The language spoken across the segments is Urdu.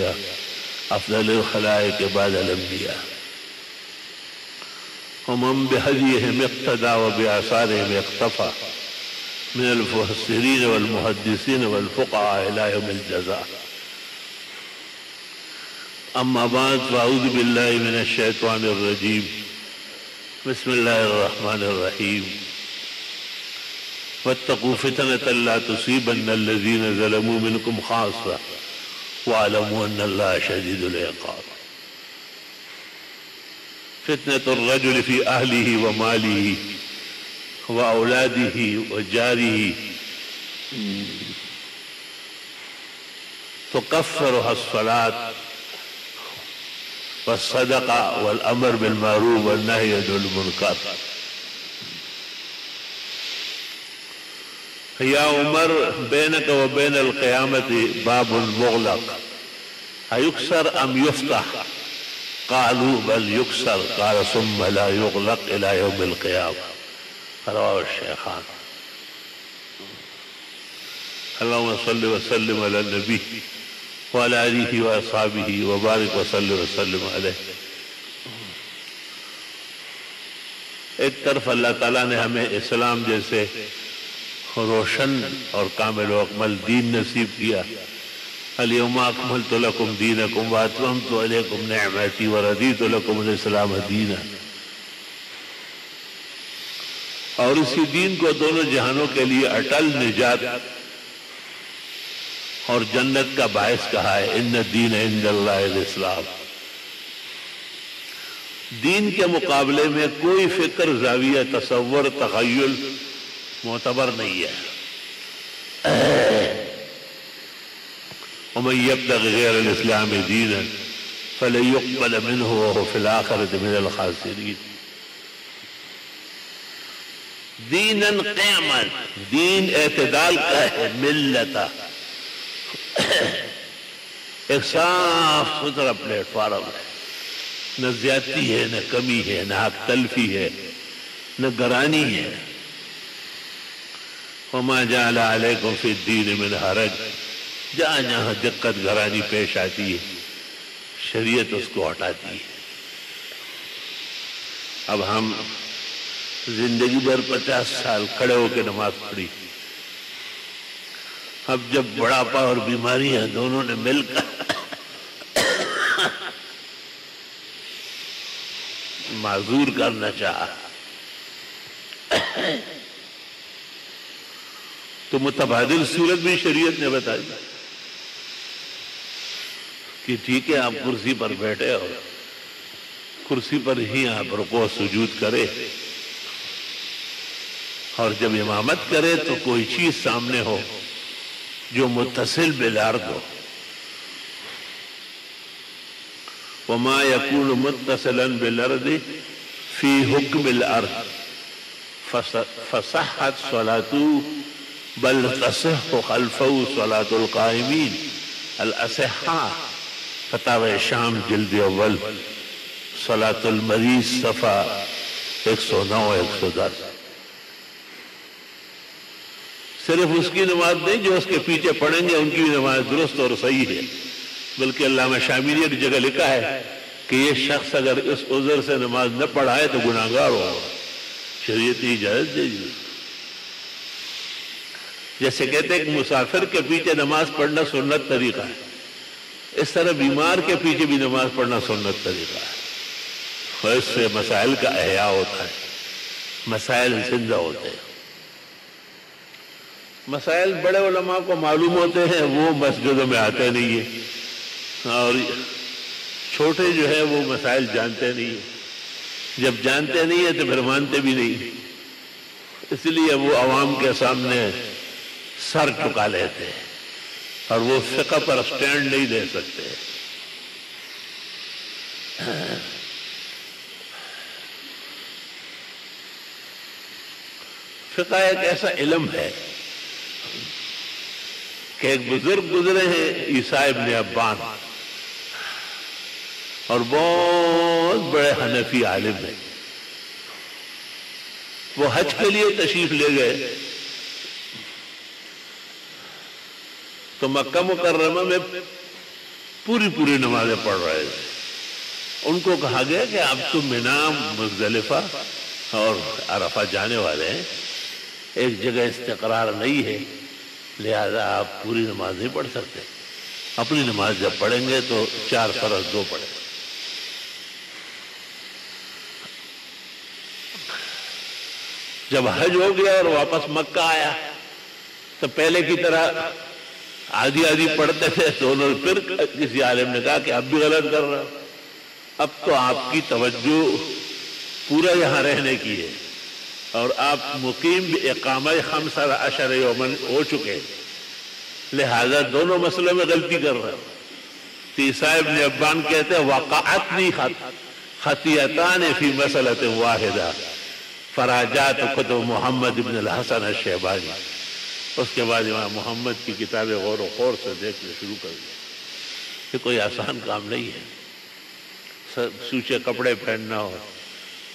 افضل الخلائق بعد الانبیاء ومن بهديهم اقتدى وبآثارهم اقتفى من المفسرين والمحدثين والفقهاء إلى يوم الجزاء. أما بعد فأعوذ بالله من الشيطان الرجيم. بسم الله الرحمن الرحيم. واتقوا فتنة لا تصيبن الذين ظلموا منكم خاصة واعلموا أن الله شديد العقاب. فتنة الرجل في أهله وماله وأولاده وجاره تكفرها الصلاة والصدقة والأمر بالمعروف والنهي عن المنكر. يا عمر بينك وبين القيامة باب مغلق أيكسر أم يفتح؟ قالوا بل يكسر. قال ثم لا يغلق إلى يوم القيامة. رواه الشيخان. اللهم صل وسلم على النبي وعلى آله وأصحابه وبارك وسلم علیہ. ایک طرف اللہ تعالیٰ نے ہمیں اسلام جیسے روشن اور کامل و اکمل دین نصیب کیا. اليوم اکملت لکم دینکم واتممت علیکم نعمتی ورضیت لکم الاسلام دینا. اور اسی دین کو دونوں جہانوں کے لیے اٹل نجات اور جنت کا باعث کہا ہے. ان الدین عند اللہ الاسلام. دین کے مقابلے میں کوئی فکر، زاویہ، تصور، تخیل معتبر نہیں ہے. ومن يبتغ غير الاسلام دينا فلن يقبل منه وهو في الآخرة من الخاسرين. دینا قیما، دین اعتدال کا ہے. ملتا ایک صاف ستھرا پلیٹ فارم ہے. نہ زیادتی ہے، نہ کمی ہے، نہ حق تلفی ہے، نہ گرانی ہے. وما جعل علیکم فی الدین من حرج. جہاں جہاں دقت گرانی پیش آتی ہے شریعت اس کو ہٹاتی ہے. اب ہم زندگی بھر 50 سال کھڑے ہو کے نماز پڑھی. اب جب بڑھاپا اور بیماریاں دونوں نے مل کر معذور کرنا چاہا تو متبادل صورت بھی شریعت نے بتائی کہ ٹھیک ہے آپ کرسی پر بیٹھے اور کرسی پر ہی آپ رکوع سجود کرے، اور جب امامت کرے تو کوئی چیز سامنے ہو جو متصل بالارض ہو. وما يكون متصلا بالارض في حكم الارض فصحت صلاته بل تصح خلفه صلاة القائمين. الاصحاء فتاوی شام جلد اول صلاة المریض صفحہ 109-110. صرف اس کی نماز نہیں جو اس کے پیچھے پڑھیں گے ان کی بھی نماز درست اور صحیح ہے، بلکہ علامہ شامی نے ایک جگہ لکھا ہے کہ یہ شخص اگر اس عذر سے نماز نہ پڑھائے تو گناہگار ہوگا. شریعت اجازت دے گی. جیسے کہتے ہیں کہ مسافر کے پیچھے نماز پڑھنا سنت طریقہ ہے، اس طرح بیمار کے پیچھے بھی نماز پڑھنا سنت طریقہ ہے. اور اس سے مسائل کا احیاء ہوتا ہے، مسائل زندہ ہوتے ہیں. مسائل بڑے علماء کو معلوم ہوتے ہیں، وہ مسجدوں میں آتے نہیں ہیں، اور چھوٹے جو ہے وہ مسائل جانتے نہیں ہیں. جب جانتے نہیں ہیں تو پھر مانتے بھی نہیں، اس لیے وہ عوام کے سامنے سر ٹکا لیتے ہیں اور وہ فقہ پر سٹینڈ نہیں لے سکتے. فقہ ایک ایسا علم ہے کہ ایک بزرگ گزرے ہیں عیسیٰ ابن ابان، اور بہت بڑے حنفی عالم ہیں. وہ حج کے لیے تشریف لے گئے تو مکہ مکرمہ میں پوری نمازیں پڑھ رہے تھے. ان کو کہا گیا کہ اب تو منا، مزدلفہ اور عرفہ جانے والے ہیں، ایک جگہ استقرار نہیں ہے، لہذا آپ پوری نماز نہیں پڑھ سکتے. اپنی نماز جب پڑھیں گے تو 4 فرض 2 پڑھیں. جب حج ہو گیا اور واپس مکہ آیا تو پہلے کی طرح آدھی پڑھتے تھے. تو انہوں نے پھر کسی عالم نے کہا کہ اب بھی غلط کر رہا. اب تو آپ کی توجہ پورا یہاں رہنے کی ہے اور آپ مقیم اقامہ 15 یومن ہو چکے، لہذا دونوں مسئلوں میں غلطی کر رہا. عیسیٰ ابن ابان کہتے ہیں وقعتنی خطیتان فی مسئلۃ واحدہ فراجات کتب محمد ابن الحسن الشیبانی. اس کے بعد امام محمد کی کتابیں غور و خوض سے دیکھنا شروع کر دیا. یہ کوئی آسان کام نہیں ہے. سوچے کپڑے پہننا ہو،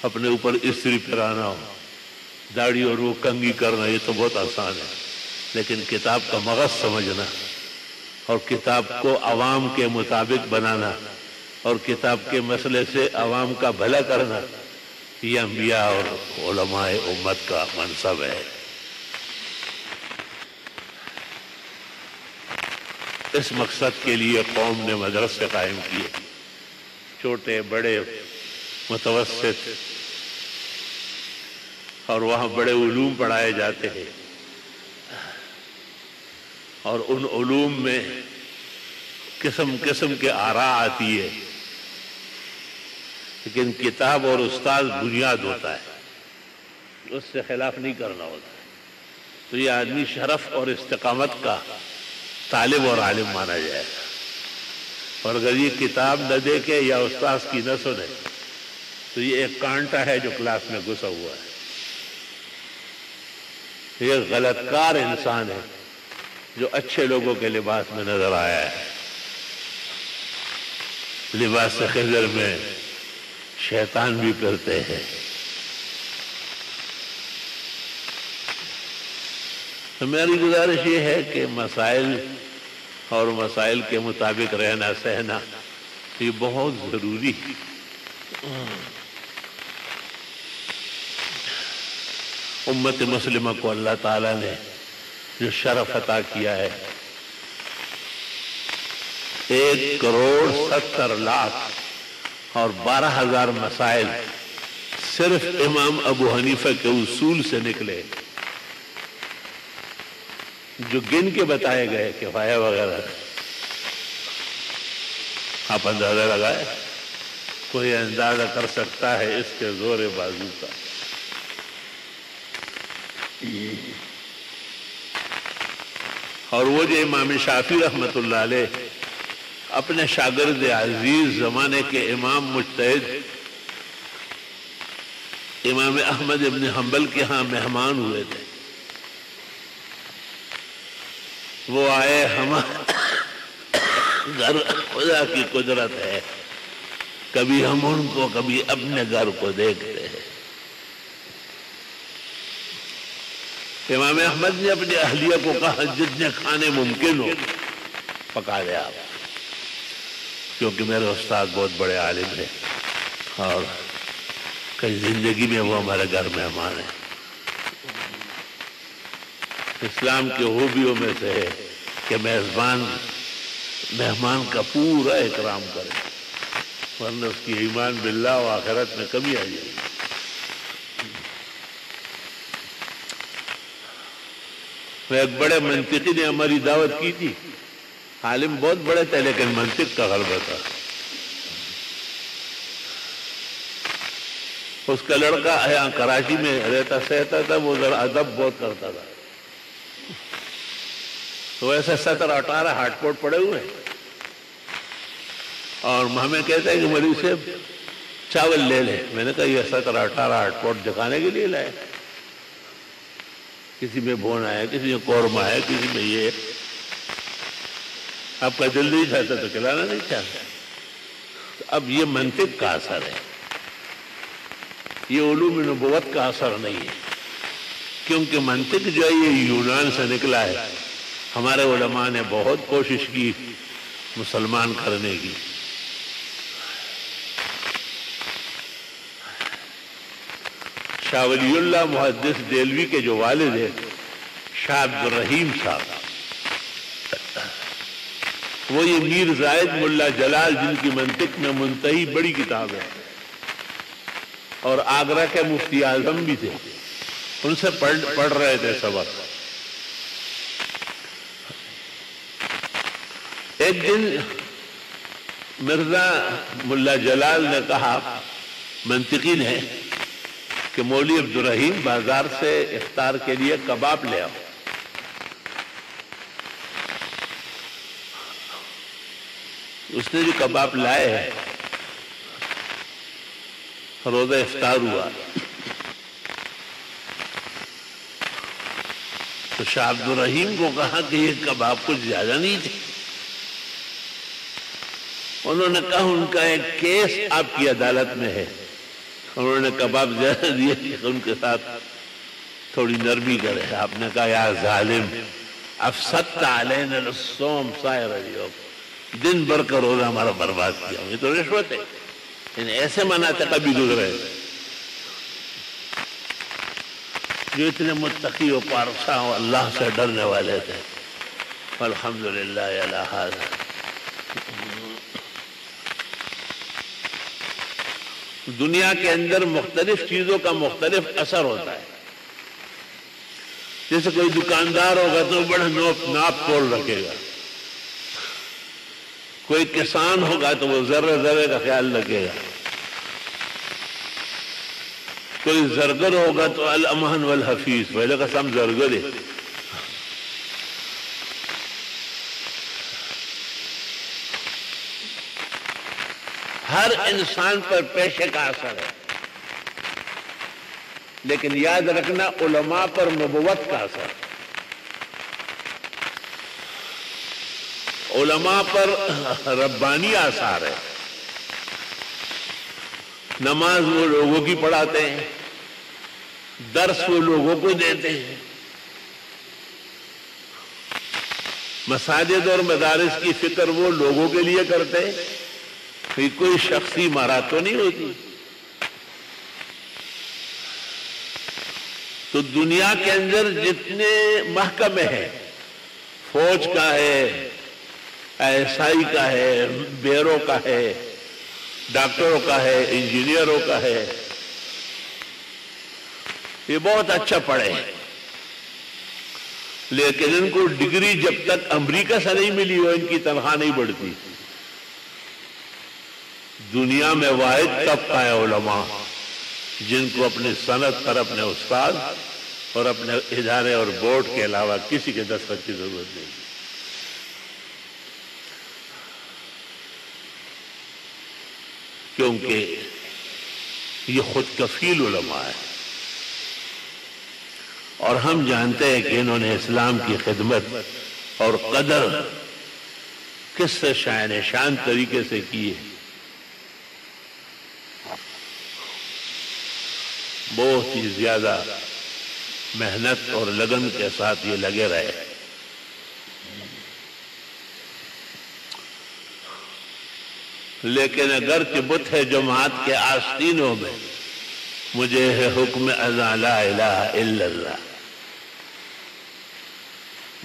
اپنے اوپر استری پھرانا ہو، داڑھی اور وہ کنگھی کرنا، یہ تو بہت آسان ہے. لیکن کتاب کا مغز سمجھنا اور کتاب کو عوام کے مطابق بنانا اور کتاب کے مسئلے سے عوام کا بھلا کرنا، یہ انبیاء اور علماء امت کا منصب ہے. اس مقصد کے لیے قوم نے مدرسے قائم کیے، چھوٹے بڑے متوسط، اور وہاں بڑے علوم پڑھائے جاتے ہیں. اور ان علوم میں قسم قسم کے آراء آتی ہے، لیکن کتاب اور استاد بنیاد ہوتا ہے، اس سے خلاف نہیں کرنا ہوتا. تو یہ آدمی شرف اور استقامت کا طالب اور عالم مانا جائے گا. اور اگر یہ کتاب نہ دیکھے یا استاذ کی نہ سنے تو یہ ایک کانٹا ہے جو کلاس میں گھسا ہوا ہے. یہ غلط کار انسان ہے جو اچھے لوگوں کے لباس میں نظر آیا ہے. لباس خضر میں شیطان بھی پھرتے ہیں. تو میری گزارش یہ ہے کہ مسائل اور مسائل کے مطابق رہنا سہنا یہ بہت ضروری ہے. امت مسلمہ کو اللہ تعالیٰ نے جو شرف عطا کیا ہے، 1,70,00,000 اور 12,000 مسائل صرف امام ابو حنیفہ کے اصول سے نکلے، جو گن کے بتائے گئے کفایہ وغیرہ. آپ اندازہ لگائے، کوئی اندازہ کر سکتا ہے اس کے زور بازو کا. اور وہ جو امام شافعی رحمت اللہ علیہ اپنے شاگرد عزیز زمانے کے امام مجتہد امام احمد ابن حنبل کے ہاں مہمان ہوئے تھے، وہ آئے، ہمارے گھر خدا کی قدرت ہے، کبھی ہم ان کو کبھی اپنے گھر کو دیکھتے ہیں. امام احمد نے اپنی اہلیہ کو کہا جتنے کھانے ممکن ہو پکا دے آپ، کیونکہ میرے استاد بہت بڑے عالم ہیں اور کئی زندگی میں وہ ہمارے گھر مہمان ہیں. اسلام کی خوبیوں میں سے ہے کہ مہمان کا پورا اکرام کرے، ورنہ اس کی ایمان باللہ و آخرت میں کمی آ جائے گی. ایک بڑے منطقی نے ہماری دعوت کی تھی، عالم بہت بڑے تھے لیکن منطق کا غلبہ تھا. اس کا لڑکا یہاں کراچی میں سہتا تھا، وہ ذرا ادب بہت کرتا تھا. تو ایسے 17-18 ہاٹ پوٹ پڑے ہوئے اور ہمیں کہتا ہے کہ مولوی صاحب چاول لے لیں. میں نے کہا یہ 17-18 ہاٹ پوٹ دکھانے کے لیے لائے، کسی میں بھونا ہے، کسی میں قورمہ ہے، کسی میں یہ. آپ کا دل نہیں چاہتا تو کھلانا نہیں چاہتا. اب یہ منطق کا اثر ہے، یہ علوم نبوت کا اثر نہیں ہے، کیونکہ منطق جو ہے یہ یونان سے نکلا ہے. ہمارے علماء نے بہت کوشش کی مسلمان کرنے کی۔ شاہ ولی اللہ محدث دہلوی کے جو والد ہیں شاہ عبد الرحیم صاحب، وہ یہ میر زائد ملا جلال جن کی منطق میں منتہی بڑی کتاب ہے، اور آگرہ کے مفتی اعظم بھی تھے، ان سے پڑھ رہے تھے سبق۔ ایک دن مرزا ملا جلال نے کہا، منطقین ہے، کہ مولوی عبد الرحیم بازار سے افطار کے لیے کباب لے آؤ۔ اس نے جو کباب لائے ہیں، روزہ افطار ہوا تو شاہ عبد الرحیم کو کہا کہ یہ کباب کچھ زیادہ نہیں تھے۔ انہوں نے کہا ان کا ایک کیس آپ کی عدالت میں ہے، انہوں نے کباب زیادہ دیے کہ ان کے ساتھ تھوڑی نرمی کرے۔ آپ نے کہا یا ظالم افسدت علینا الصوم سائر اليوم، دن بھر کا روزہ ہمارا برباد کیا۔ یہ تو رشوت ہے، ایسے مناتے کبھی گزرے جو اتنے متقی و پارسا و اللہ سے ڈرنے والے تھے۔ الحمدللہ علی ھذا۔ دنیا کے اندر مختلف چیزوں کا مختلف اثر ہوتا ہے۔ جیسے کوئی دکاندار ہوگا تو بڑا ناپ تول رکھے گا، کوئی کسان ہوگا تو وہ ذرے ذرے کا خیال رکھے گا، کوئی زرگر ہوگا تو الامان والحفیظ، پہلے قسم زرگر ہے۔ ہر انسان پر پیشے کا اثر ہے، لیکن یاد رکھنا علماء پر نبوت کا اثر، علماء پر ربانی آثار ہے۔ نماز وہ لوگوں کی پڑھاتے ہیں، درس وہ لوگوں کو دیتے ہیں، مساجد اور مدارس کی فکر وہ لوگوں کے لیے کرتے ہیں، کوئی شخصی مہارت تو نہیں ہوتی۔ تو دنیا کے اندر جتنے محکمے ہیں، فوج کا ہے، ایسائی کا ہے، بیرو کا ہے، ڈاکٹروں کا ہے، انجینئروں کا ہے، یہ بہت اچھا پڑھے، لیکن ان کو ڈگری جب تک امریکہ سے نہیں ملی ہو ان کی تنخواہ نہیں بڑھتی۔ دنیا میں واحد طبقہ ہے علماء جن کو اپنی صنعت پر اپنے استاد اور اپنے ادارے اور بورڈ کے علاوہ کسی کے دستخط کی ضرورت نہیں۔ کیونکہ یہ خود کفیل علماء ہے، اور ہم جانتے ہیں کہ انہوں نے اسلام کی خدمت اور قدر کس سے شان طریقے سے کی ہے۔ بہت ہی زیادہ محنت اور لگن کے ساتھ یہ لگے رہے۔ لیکن اگرچہ بت ہے جماعت کے آستینوں میں، مجھے ہے حکم اذا لا الہ الا اللہ،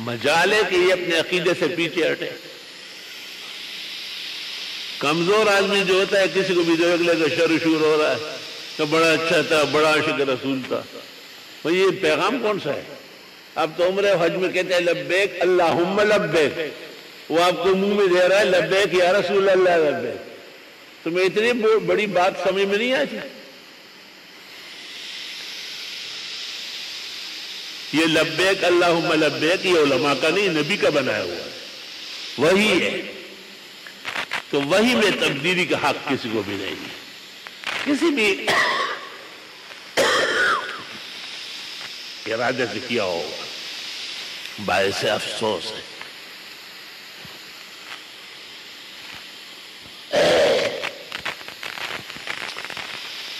مجال ہے کہ یہ اپنے عقیدے سے پیچھے ہٹے۔ کمزور آدمی جو ہوتا ہے کسی کو بھی دیکھ لے کہ شر شور ہو رہا ہے تو بڑا اچھا تھا، بڑا عاشق رسول تھا، بھئی یہ پیغام کون سا ہے؟ اب تو عمرہ حج میں کہتے ہیں لبیک اللہم لبیک، وہ آپ کو منہ میں دے رہا ہے لبیک یا رسول اللہ لبیک۔ تمہیں اتنی بڑی بات سمجھ میں نہیں آتی؟ یہ لبیک اللہم لبیک یہ علماء کا نہیں، نبی کا بنایا ہوا ہے، وہی ہے۔ تو وہی میں تبدیلی کا حق کسی کو بھی نہیں ہے، کسی بھی ارادے سے کیا ہوگا، باعث افسوس ہے۔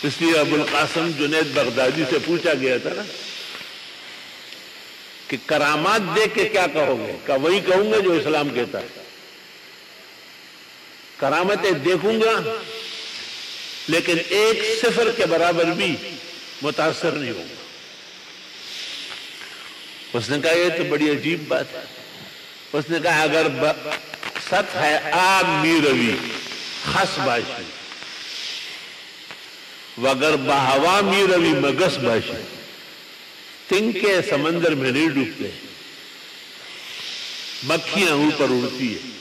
اس لیے ابو القاسم جنید بغدادی سے پوچھا گیا تھا نا کہ کرامات دیکھ کے کیا کہو گے؟ کہ وہی کہوں گے جو اسلام کہتا ہے۔ کرامتیں دیکھوں گا لیکن ایک صفر کے برابر بھی متاثر نہیں ہوگا۔ اس نے کہا یہ تو بڑی عجیب بات ہے۔ اس نے کہا اگر ست ہے آب می روی خس باشی وگر بہوا می روی مگس باشی، تنکے سمندر میں نہیں ڈوبتے، مکھیاں اوپر اڑتی ہے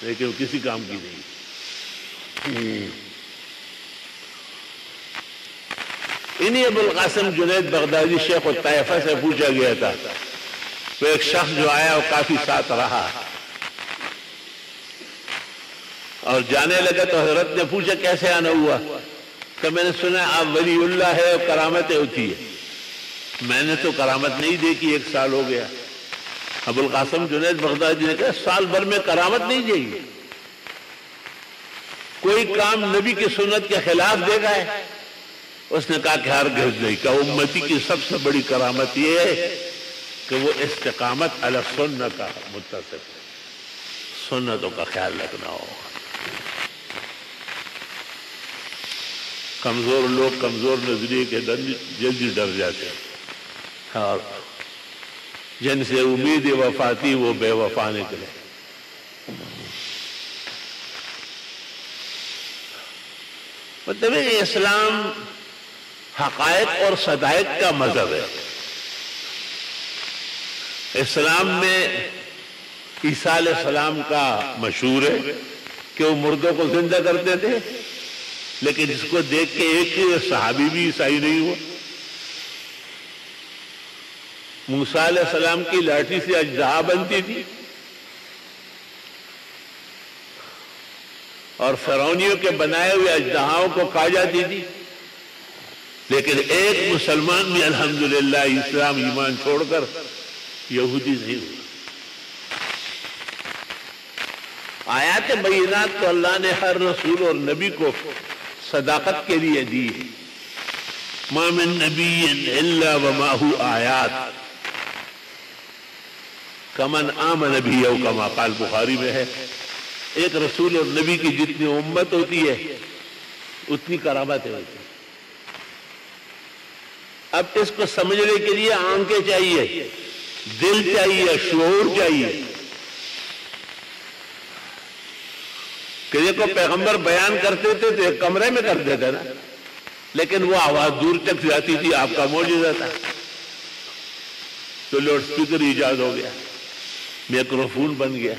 لیکن کسی کام کی نہیں۔ انہی ابو القاسم جنید بغدادی شیخ الطائفہ سے پوچھا گیا تھا، تو ایک شخص جو آیا وہ کافی ساتھ رہا اور جانے لگا تو حضرت نے پوچھا کیسے آنا ہوا؟ کہ میں نے سنا آپ ولی اللہ ہے اور کرامتیں ہوتی ہے۔ میں نے تو کرامت نہیں دیکھی، 1 سال ہو گیا۔ ابو القاسم جنید بغدادی نے کہا سال بھر میں کرامت نہیں دے گی؟ کوئی کام نبی کی سنت کے خلاف دے گا ہے؟ اس نے کہا کہ ہرگز نہیں۔ کہ امتی کی سب سے بڑی کرامت یہ ہے کہ وہ استقامت علی سنت کا متصف ہے، سنتوں کا خیال رکھنا ہو۔ کمزور لوگ کمزور نظریے کے جلدی ڈر جاتے ہیں اور جن سے امید وفا تھی وہ بے وفا نکلے۔ مطلب اسلام حقائق اور صدائق کا مذہب ہے۔ اسلام میں عیسیٰ علیہ السلام کا مشہور ہے کہ وہ مردوں کو زندہ کرتے تھے، لیکن جس کو دیکھ کے ایک صحابی بھی عیسائی نہیں ہوا۔ موسیٰ علیہ السلام کی لاٹھی سے اژدہا بنتی تھی اور فرعونیوں کے بنائے ہوئے اژدہاؤں کو کھا جاتی تھی، لیکن ایک مسلمان بھی الحمدللہ اسلام ایمان چھوڑ کر یہودی نہیں ہوا۔ آیات بینات تو اللہ نے ہر رسول اور نبی کو صداقت کے لیے دی۔ ما من نبی الا ومعه آیات کمن آمن بھی او کما قال بخاری میں ہے، ایک رسول اور نبی کی جتنی امت ہوتی ہے اتنی کرامتیں ہوتی ہیں۔ اب اس کو سمجھنے کے لیے آنکھیں چاہیے، دل چاہیے، شعور چاہیے کہ دیکھو پیغمبر بیان کرتے تھے تو ایک کمرے میں کرتے تھے نا، لیکن وہ آواز دور تک جاتی تھی، آپ کا معجزہ تھا۔ تو لاؤڈ اسپیکر ایجاد ہو گیا، میکروفون بن گیا،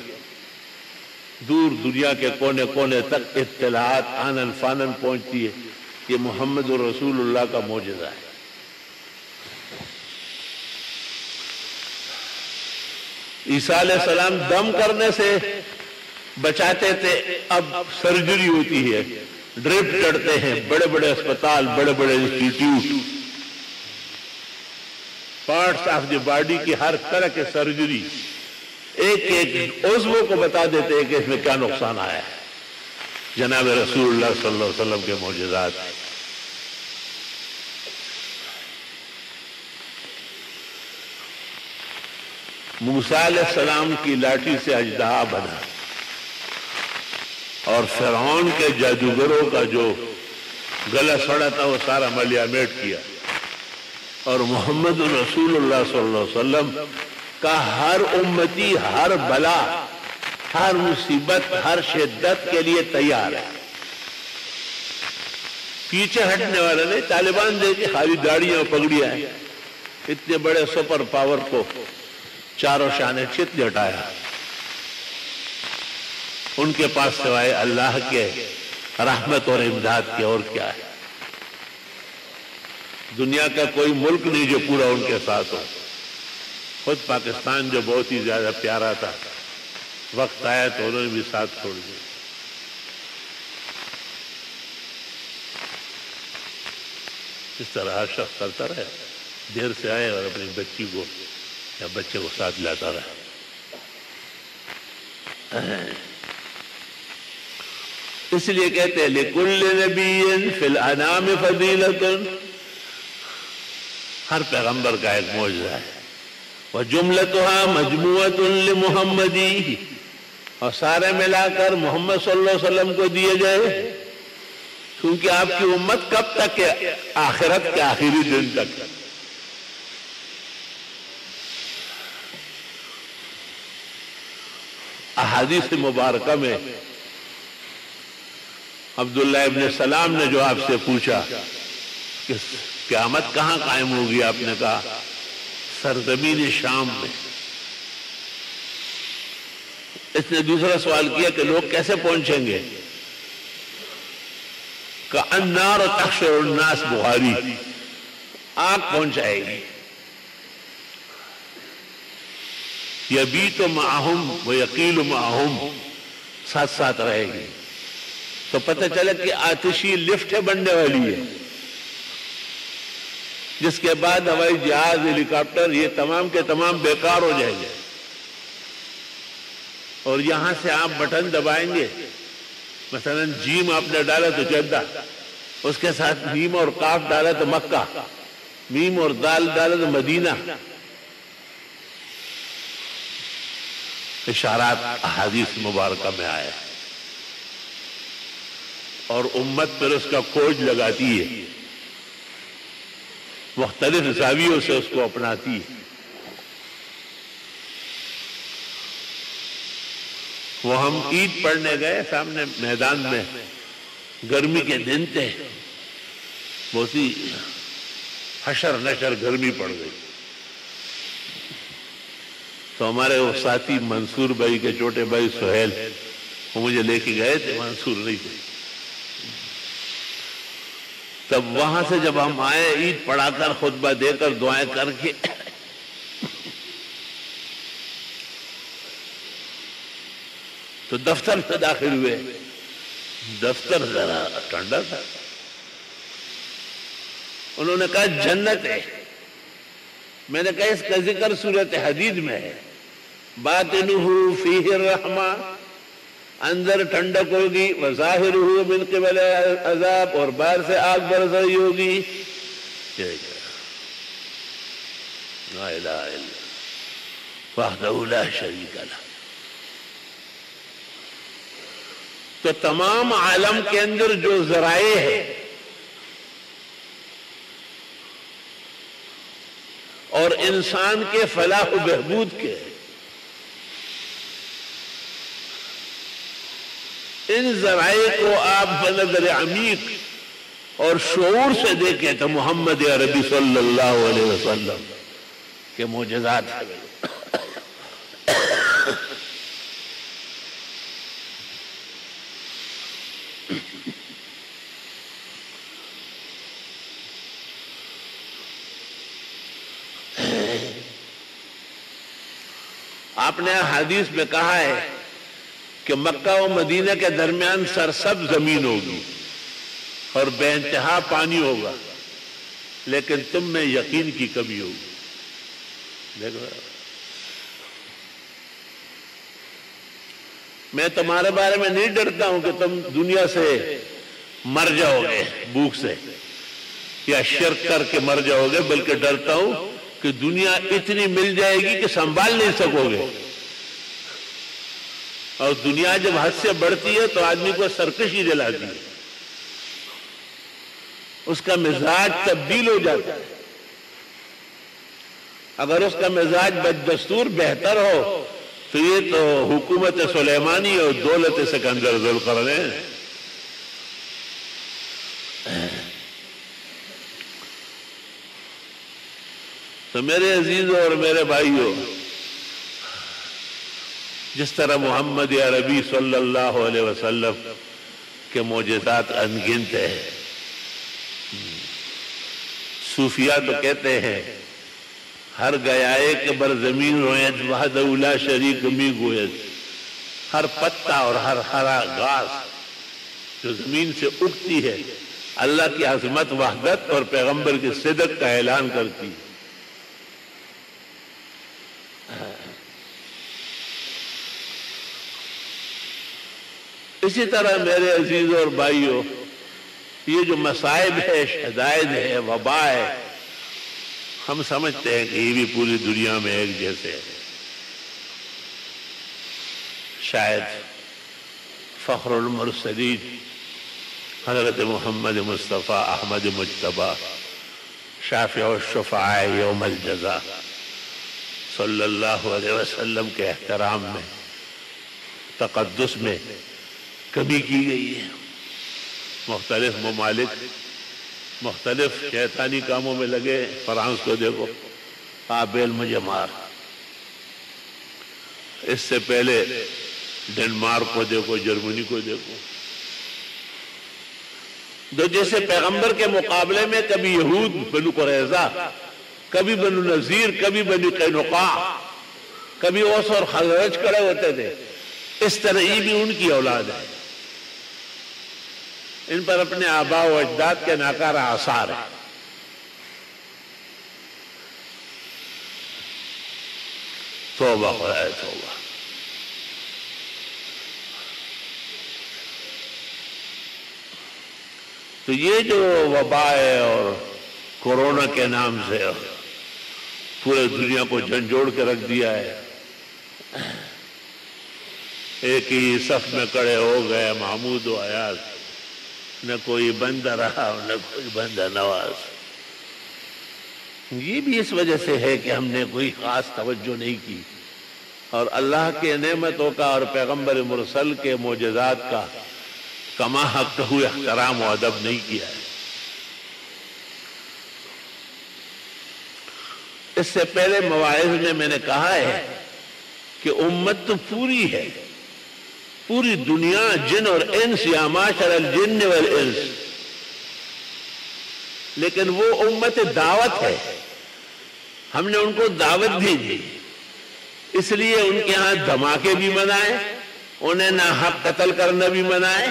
دور دنیا کے کونے کونے تک اطلاعات آنن فانن پہنچتی ہے۔ یہ محمد رسول اللہ کا معجزہ ہے۔ عیسیٰ علیہ السلام دم کرنے سے بچاتے تھے، اب سرجری ہوتی ہے، ڈرپ چڑھتے ہیں، بڑے بڑے اسپتال، بڑے بڑے institute, parts of the body کی ہر طرح کے سرجری ایک ایک عضو کو بتا دیتے ہیں کہ اس میں کیا نقصان آیا ہے۔ جناب رسول اللہ صلی اللہ علیہ وسلم کے معجزات۔ موسیٰ علیہ السلام کی لاٹھی سے اژدہا بنا اور فرعون کے جادوگروں کا جو گلا سڑا تھا وہ سارا ملیا میٹ کیا، اور محمد رسول اللہ صلی اللہ علیہ وسلم کا ہر امتی ہر بلا، ہر مصیبت، ہر شدت کے لیے تیار ہے، پیچھے ہٹنے والا نہیں۔ طالبان دیکھیں خالی داڑیاں پگڑیاں ہیں، اتنے بڑے سپر پاور کو چاروں شانے چت لٹایا، ان کے پاس سوائے اللہ کے رحمت اور امداد کے اور کیا ہے؟ دنیا کا کوئی ملک نہیں جو پورا ان کے ساتھ ہو۔ خود پاکستان جو بہت ہی زیادہ پیارا تھا، وقت آیا تو انہوں نے بھی ساتھ چھوڑ دیا۔ اس طرح ہر شخص کرتا رہے، دیر سے آئے اور اپنی بچی کو یا بچے کو ساتھ لاتا رہے۔ اس لیے کہتے ہیں لِكُلِّ نَبِيٍّ فِي الْأَنَامِ فَضِيلَةٌ، ہر پیغمبر کا ایک معجزہ ہے۔ وَجُمْلَتُهَا مَجْمُوعَةٌ لِمُحَمَّدِ، اور سارے ملا کر محمد صلی اللہ علیہ وسلم کو دیے گئے، کیونکہ آپ کی امت کب تک ہے؟ آخرت کے آخری دن تک۔ احادیث مبارکہ میں عبداللہ ابن سلام نے جو آپ سے پوچھا کہ قیامت کہاں قائم ہوگی، آپ نے کہا سرزمین شام میں۔ اس نے دوسرا سوال کیا کہ لوگ کیسے پہنچیں گے؟ النار تحشر الناس، بخاری، آگ پہنچائے گی، یبیت معہم ویقیل معہم، ساتھ ساتھ رہے گی۔ تو پتہ چلا کہ آتشی لفٹ بننے والی ہے، جس کے بعد ہوائی جہاز، ہیلی کاپٹر، یہ تمام کے تمام بیکار ہو جائیں گے، اور یہاں سے آپ بٹن دبائیں گے، مثلا جیم آپ نے ڈالا تو جدہ، اس کے ساتھ میم اور قاف ڈالا تو مکہ، میم اور دال ڈالا تو مدینہ۔ اشارات احادیث مبارکہ میں آئے، اور امت پر اس کا کھوج لگاتی ہے، مختلف زاویوں سے اس کو اپناتی ہے۔ وہ ہم عید پڑھنے گئے، سامنے میدان میں گرمی کے دن تھے، بہت ہی حشر نشر گرمی پڑ گئی، تو ہمارے وہ ساتھی منصور بھائی کے چھوٹے بھائی سہیل، وہ مجھے لے کے گئے تھے، منصور نہیں تھے۔ تب وہاں سے جب ہم آئے، عید پڑھا کر، خطبہ دے کر، دعائیں کر کے، تو دفتر سے داخل ہوئے۔ دفتر ذرا ٹھنڈا تھا، انہوں نے کہا جنت ہے۔ میں نے کہا اس کا ذکر سورۃ حدید میں ہے، باطنہ فیہ الرحمہ، اندر ٹھنڈک ہوگی، وظاہرہ من قبل عذاب، اور باہر سے آگ برس رہی ہوگی۔ لا الہ الا اللہ وحدہ لا شریک لہ۔ تو تمام عالم کے اندر جو ذرائع ہے اور انسان کے فلاح و بہبود کے، ان ذرائع کو آپ بنظر عمیق اور شعور سے دیکھیں تو محمد عربی صلی اللہ علیہ وسلم کے معجزات ہیں۔ آپ نے حدیث میں کہا ہے کہ مکہ و مدینہ کے درمیان سرسبز زمین ہوگی اور بے انتہا پانی ہوگا، لیکن تم میں یقین کی کمی ہوگی۔ دیکھو، میں تمہارے بارے میں نہیں ڈرتا ہوں کہ تم دنیا سے مر جاؤ گے بھوک سے یا شرک کر کے مر جاؤ گے، بلکہ ڈرتا ہوں کہ دنیا اتنی مل جائے گی کہ سنبھال نہیں سکو گے، اور دنیا جب حد سے بڑھتی ہے تو آدمی کو سرکشی دلاتی ہے، اس کا مزاج تبدیل ہو جاتا ہے۔ اگر اس کا مزاج بددستور بہتر ہو تو یہ تو حکومت سلیمانی اور دولت سکندر ذوالقرنین ہے۔ تو میرے عزیزوں اور میرے بھائیوں، جس طرح محمد عربی صلی اللہ علیہ وسلم کے معجزات انگنت ہیں، صوفیاء تو کہتے ہیں ہر گیائے کے بر زمین رویت وحدہ لا شریک می گویت، ہر پتا اور ہر ہرا گھاس جو زمین سے اٹھتی ہے اللہ کی عظمت، وحدت اور پیغمبر کی صدق کا اعلان کرتی ہے۔ اسی طرح میرے عزیزوں اور بھائیوں، یہ جو مصائب ہے، شدائد ہے، وبا ہے، ہم سمجھتے ہیں کہ یہ بھی پوری دنیا میں ایک جیسے ہے۔ شاید فخر المرسلین حضرت محمد مصطفیٰ احمد مجتبیٰ شافع الشفعاء یوم الجزا صلی اللہ علیہ وسلم کے احترام میں تقدس میں کمی کی گئی ہے. مختلف ممالک مختلف شیطانی کاموں میں لگے. فرانس کو دیکھو، بیل مجھے مار. اس سے پہلے ڈنمارک کو دیکھو، جرمنی کو دیکھو. تو جیسے پیغمبر کے مقابلے میں کبھی یہود بنو قریظہ، کبھی بنو نذیر، کبھی بنو قینقاع، کبھی اوس اور خزرج کھڑے ہوتے تھے، اس طرح یہ بھی ان کی اولاد ہے. ان پر اپنے آباء و اجداد کے ناکارہ آثار ہیں. توبہ خدائے توبہ. تو یہ جو وبا ہے اور کورونا کے نام سے پورے دنیا کو جھنجھوڑ کے رکھ دیا ہے. ایک ہی صف میں کھڑے ہو گئے محمود و ایاز، نہ کوئی بندہ رہا نہ کوئی بندہ نواز. یہ بھی اس وجہ سے ہے کہ ہم نے کوئی خاص توجہ نہیں کی اور اللہ کے نعمتوں کا اور پیغمبر مرسل کے معجزات کا کما حق ہوئے احترام و ادب نہیں کیا ہے. اس سے پہلے مواعظ میں نے کہا ہے کہ امت تو پوری ہے، پوری دنیا جن اور انس، یا معاشر الجن والانس، لیکن وہ امت دعوت ہے. ہم نے ان کو دعوت بھی دی، اس لیے ان کے ہاں دھماکے بھی منائے، انہیں ناحق قتل کرنا بھی منائے.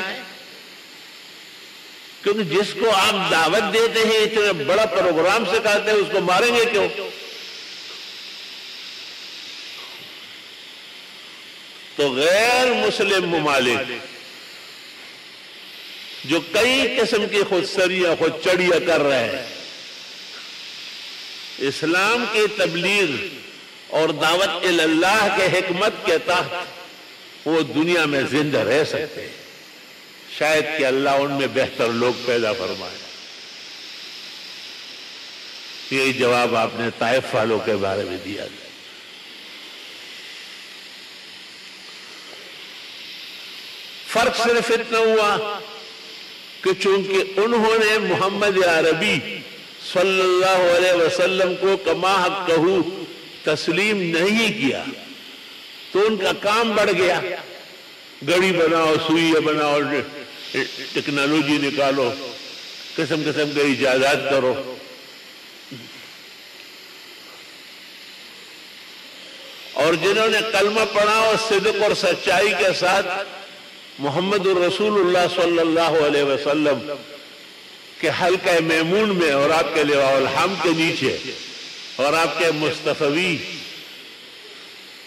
کیونکہ جس کو آپ دعوت دیتے ہیں، اتنا بڑا پروگرام سکھاتے ہیں، اس کو ماریں گے کیوں؟ تو غیر مسلم ممالک جو کئی قسم کی خودسریاں خود چڑیاں کر رہے ہیں، اسلام کی تبلیغ اور دعوت اللہ کے حکمت کے تحت وہ دنیا میں زندہ رہ سکتے ہیں. شاید کہ اللہ ان میں بہتر لوگ پیدا فرمائے. یہی جواب آپ نے طائف والوں کے بارے میں دیا. فرق صرف اتنا ہوا کہ چونکہ انہوں نے محمد عربی صلی اللہ علیہ وسلم کو کما حق کہو تسلیم نہیں کیا تو ان کا کام بڑھ گیا. گڑی بناؤ، سوئی بناؤ، ٹیکنالوجی نکالو، قسم قسم کے ایجادات کرو. اور جنہوں نے کلمہ پڑھا اور صدق اور سچائی کے ساتھ محمد الرسول اللہ صلی اللہ علیہ وسلم کے حلقہ میمون میں اور آپ کے لواء الحمد کے نیچے اور آپ کے مصطفی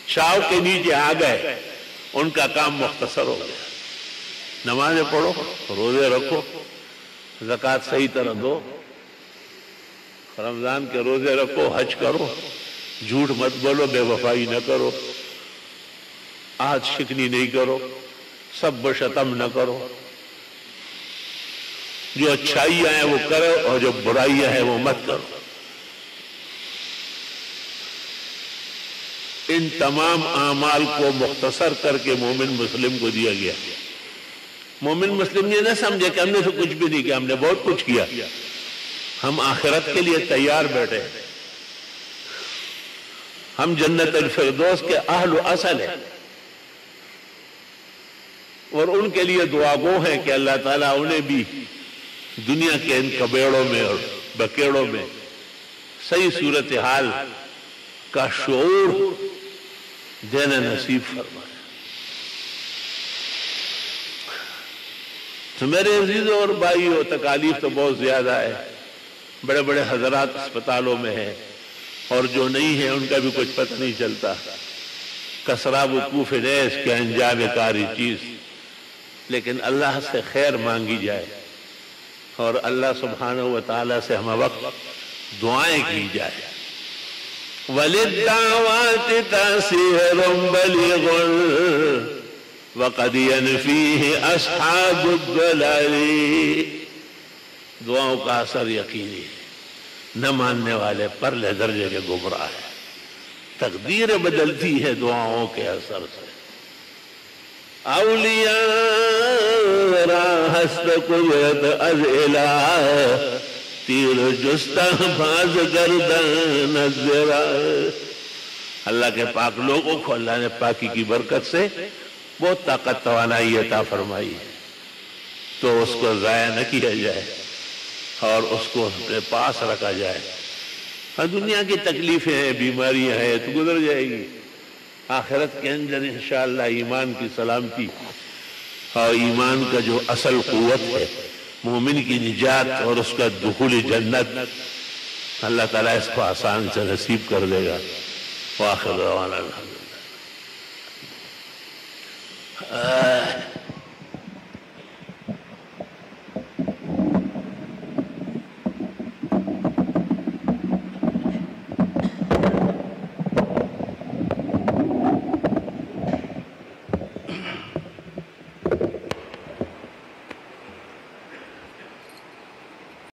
چھاؤ کے نیچے آ گئے، ان کا کام مختصر ہو گیا. نمازیں پڑھو، روزے رکھو، زکوٰۃ صحیح طرح دو، رمضان کے روزے رکھو، حج کرو، جھوٹ مت بولو، بے وفائی نہ کرو، عہد شکنی نہیں کرو، سب و شتم نہ کرو. جو اچھائیاں ہیں وہ کرو اور جو برائیاں ہیں وہ مت کرو. ان تمام اعمال کو مختصر کر کے مومن مسلم کو دیا گیا. مومن مسلم یہ نہ سمجھے کہ ہم نے تو کچھ بھی نہیں کیا، ہم نے بہت کچھ کیا. ہم آخرت کے لیے تیار بیٹھے، ہم جنت الفردوس کے اہل و اصل ہیں اور ان کے لیے دعا گو ہیں کہ اللہ تعالیٰ انہیں بھی دنیا کے ان کبیڑوں میں اور بکیڑوں میں صحیح صورتحال کا شعور دینا نصیب فرمائے. تو میرے عزیزوں اور بھائیوں، تکالیف تو بہت زیادہ ہے. بڑے بڑے حضرات اسپتالوں میں ہیں اور جو نہیں ہیں ان کا بھی کچھ پتہ نہیں چلتا. کسرا وقوف نیس کے انجام کاری چیز. لیکن اللہ سے خیر مانگی جائے اور اللہ سبحانہ و تعالیٰ سے ہم وقت دعائیں کی جائے. وَلِلدَّعْوَاتِ تَأْثِيرٌ بَلِيغٌ وقد ينفيه اصحاب الضلال، دعاؤں کا اثر یقینی ہے، نہ ماننے والے پر لے درجے کے گمراہ ہے، تقدیر بدلتی ہے دعاؤں کے اثر سے۔ اولیاء را ہست قوت از الہ، تیر جستہ باز گردن از ذرا، اللہ کے پاک لوگوں کو اللہ نے پاکی کی برکت سے بہت طاقت توانائی عطا فرمائی ہے، تو اس کو ضائع نہ کیا جائے اور اس کو اپنے پاس رکھا جائے۔ ہاں دنیا کی تکلیفیں ہیں، بیماریاں ہیں، تو گزر جائے گی، آخرت کے اندر انشاءاللہ ایمان کی سلامتی اور ایمان کا جو اصل قوت ہے، مومن کی نجات اور اس کا دخول جنت، اللہ تعالیٰ اس کو آسان سے نصیب کر دے گا۔ وآخر دعوانا الحمدللہ۔